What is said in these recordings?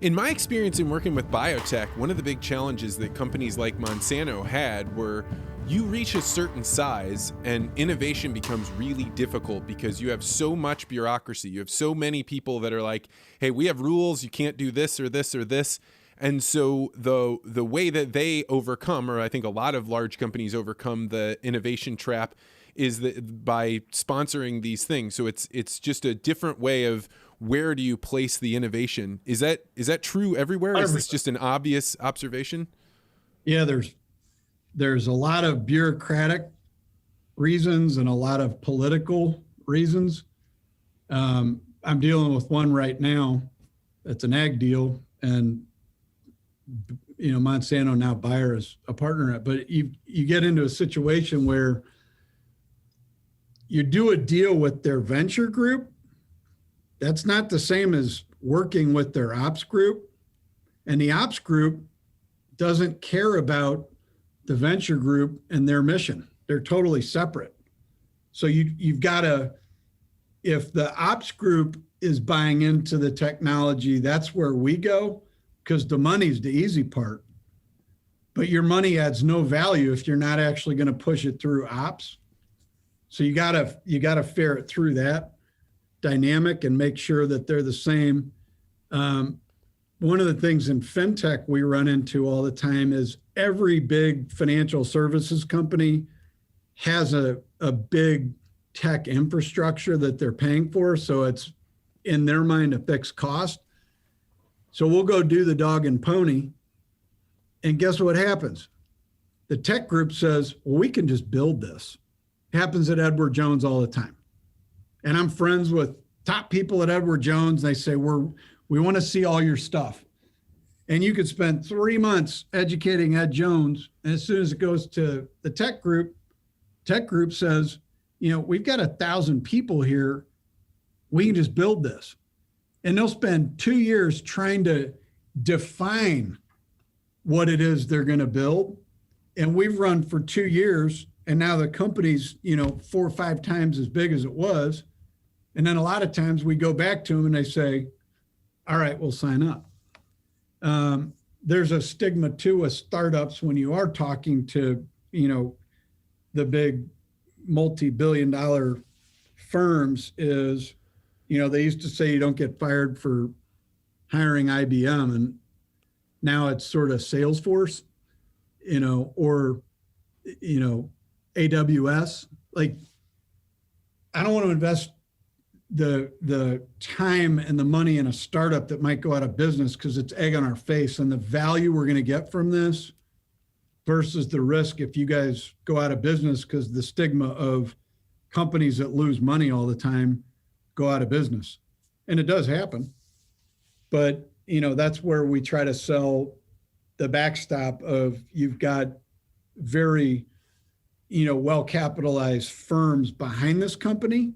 In my experience in working with biotech, one of the big challenges that companies like Monsanto had were you reach a certain size and innovation becomes really difficult because you have so much bureaucracy. You have so many people that are like, hey, we have rules, you can't do this or this or this. And so the way that they overcome, or I think a lot of large companies overcome the innovation trap, is that by sponsoring these things. So it's just a different way of where do you place the innovation? Is that true everywhere? Is this just an obvious observation? Yeah, there's a lot of bureaucratic reasons and a lot of political reasons. I'm dealing with one right now. It's an ag deal, and Monsanto, now Bayer, is a partner in it. But you get into a situation where you do a deal with their venture group. That's not the same as working with their ops group. And the ops group doesn't care about the venture group and their mission. They're totally separate. So you've got to, if the ops group is buying into the technology, that's where we go, because the money's the easy part. But your money adds no value if you're not actually going to push it through ops. So you gotta ferret through that dynamic and make sure that they're the same. One of the things in fintech we run into all the time is every big financial services company has a big tech infrastructure that they're paying for. So it's, in their mind, a fixed cost. So we'll go do the dog and pony. And guess what happens? The tech group says, well, we can just build this. Happens at Edward Jones all the time. And I'm friends with top people at Edward Jones. They say, we want to see all your stuff. And you could spend 3 months educating Ed Jones. And as soon as it goes to the tech group says, we've got 1,000 people here. We can just build this. And they'll spend 2 years trying to define what it is they're going to build. And we've run for 2 years. And now the company's, 4 or 5 times as big as it was. And then a lot of times we go back to them and they say, all right, we'll sign up. There's a stigma too with startups when you are talking to, the big multi-billion-dollar firms is, they used to say you don't get fired for hiring IBM. And now it's sort of Salesforce, or, AWS. Like, I don't want to invest the time and the money in a startup that might go out of business because it's egg on our face, and the value we're going to get from this versus the risk if you guys go out of business, because the stigma of companies that lose money all the time go out of business. And it does happen. But, that's where we try to sell the backstop of, you've got very well-capitalized firms behind this company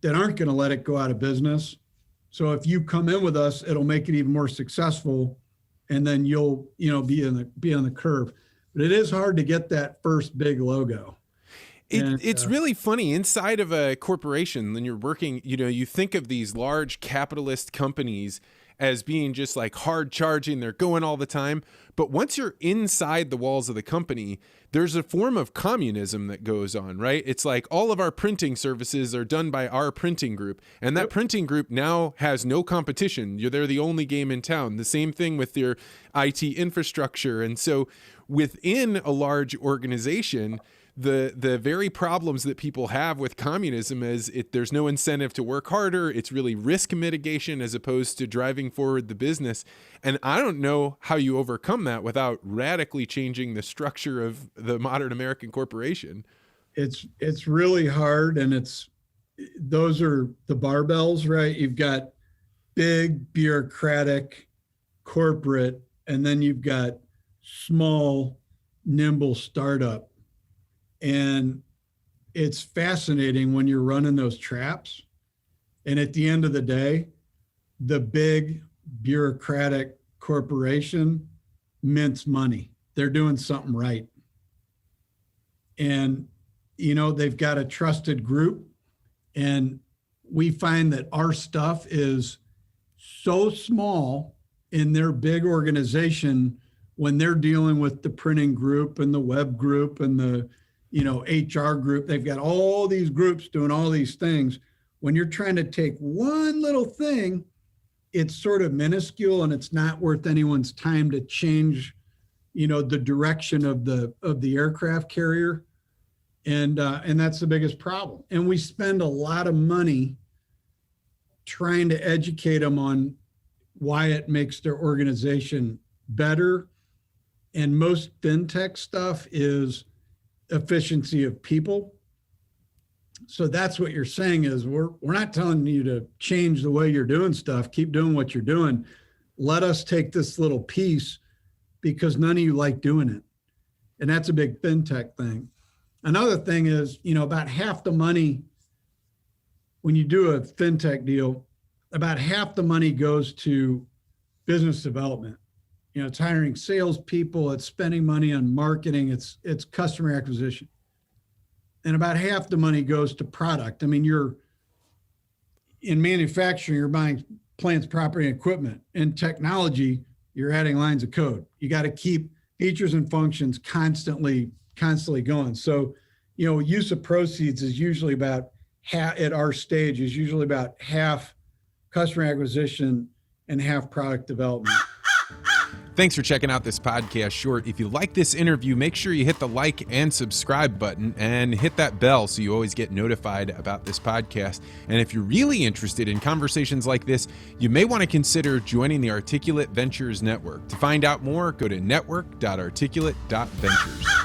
that aren't going to let it go out of business. So if you come in with us, it'll make it even more successful, and then you'll, be on the curve. But it is hard to get that first big logo. It's really funny inside of a corporation when you're working, you think of these large capitalist companies as being just like hard charging, they're going all the time. But once you're inside the walls of the company, there's a form of communism that goes on, right? It's like all of our printing services are done by our printing group. And that printing group now has no competition. They're the only game in town. The same thing with your IT infrastructure. And so within a large organization, the very problems that people have with communism is there's no incentive to work harder. It's really risk mitigation as opposed to driving forward the business. And I don't know how you overcome that without radically changing the structure of the modern American corporation. It's really hard, and those are the barbells, right? You've got big bureaucratic corporate, and then you've got small, nimble startup. And it's fascinating when you're running those traps. And at the end of the day, the big bureaucratic corporation mints money. They're doing something right. And, they've got a trusted group. And we find that our stuff is so small in their big organization, when they're dealing with the printing group and the web group and the, HR group, they've got all these groups doing all these things. When you're trying to take one little thing, it's sort of minuscule and it's not worth anyone's time to change, the direction of the aircraft carrier. And that's the biggest problem. And we spend a lot of money trying to educate them on why it makes their organization better. And most fintech stuff is efficiency of people. So that's what you're saying is we're not telling you to change the way you're doing stuff. Keep doing what you're doing. Let us take this little piece because none of you like doing it. And that's a big fintech thing. Another thing is, about half the money, when you do a fintech deal, about half the money goes to business development. It's hiring salespeople, it's spending money on marketing, it's customer acquisition. And about half the money goes to product. I mean, you're in manufacturing, you're buying plants, property, and equipment. In technology, you're adding lines of code. You got to keep features and functions constantly going. So, use of proceeds is usually about half at our stage is usually about half customer acquisition and half product development. Thanks for checking out this podcast short. If you like this interview, make sure you hit the like and subscribe button and hit that bell so you always get notified about this podcast. And if you're really interested in conversations like this, you may want to consider joining the Articulate Ventures Network. To find out more, go to network.articulate.ventures.